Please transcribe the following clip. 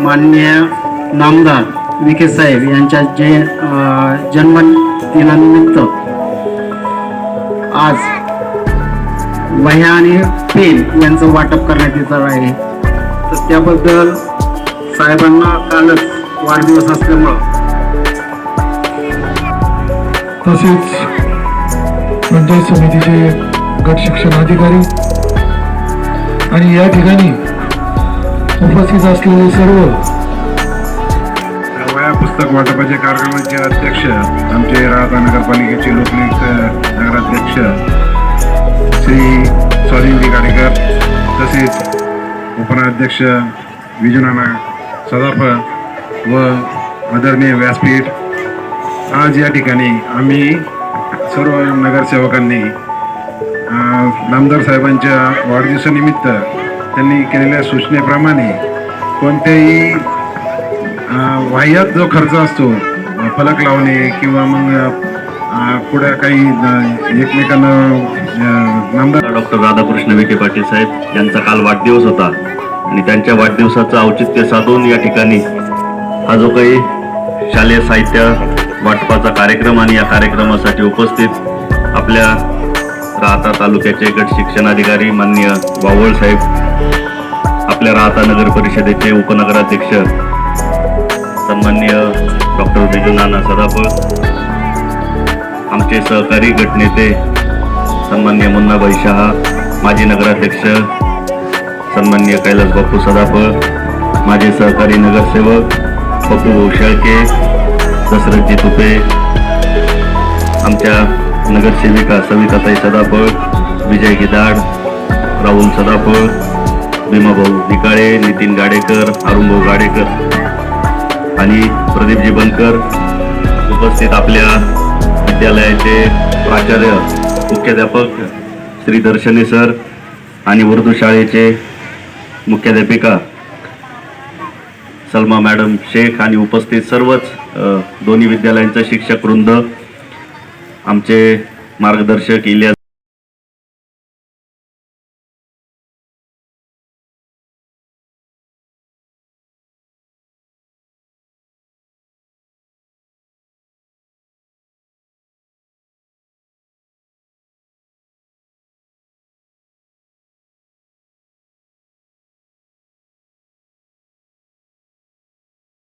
माननीय नामदार विखे साहेब यांच्या जन्मदिनानिमित्त आज वह्या आणि पेन यांचं वाटप करण्यात येणार आहे. तर त्याबद्दल साहेबांना कालच वाढदिवस असल्यामुळं तसेच पंचायत समितीचे गट शिक्षण अधिकारी आणि या ठिकाणी उपस्थित असलेले सर्व वया पुस्तक वाटपाच्या कार्यक्रमाचे अध्यक्ष आमचे राहता नगरपालिकेचे लोकनियुक्त नगराध्यक्ष श्री स्वाधीनजी गाडेकर, तसेच उपनाध्यक्ष विजूनाना सदाफळ व आदरणीय व्यासपीठ, आज या ठिकाणी आम्ही सर्व नगरसेवकांनी नामदार साहेबांच्या वाढदिवसानिमित्त त्यांनी केलेल्या सूचनेप्रमाणे कोणत्याही वाह्यात जो खर्च असतो, फलक लावणे किंवा मग पुढे काही एकमेकांना नामदार डॉक्टर राधाकृष्ण विखे पाटील साहेब यांचा काल वाढदिवस होता आणि त्यांच्या वाढदिवसाचं औचित्य साधून या ठिकाणी हा जो काही शालेय साहित्य वाटपाचा कार्यक्रम आणि या कार्यक्रमासाठी उपस्थित आपल्या राहता तालुक्याचे गट शिक्षणाधिकारी माननीय वावळ साहेब, आपल्या राहता नगर परिषदेचे उपनगराध्यक्ष सन्माननीय डॉक्टर विजूनाना सदाफळ, आमचे सहकारी गटनेते सन्माननीय मुन्नाबाई शहा, माजी नगराध्यक्ष सन्माननीय कैलास बापू सदाफळ, माझे सहकारी नगरसेवक बापू शेळके, दशरथजी तुपे, आमच्या नगरसेविका सविताताई सदाफळ, विजय गिदाड, राहुल सदाफळ, भीमाभाऊ निकाळे, नितीन गाडेकर, अरुणभाऊ गाडेकर आणि प्रदीपजी बनकर, उपस्थित आपल्या विद्यालयाचे प्राचार्य मुख्याध्यापक श्री दर्शने सर आणि उर्दू शाळेचे मुख्याध्यापिका सलमा मॅडम शेख आणि उपस्थित सर्वच दोन्ही विद्यालयांचे शिक्षक वृंद, आमचे मार्गदर्शक इलियास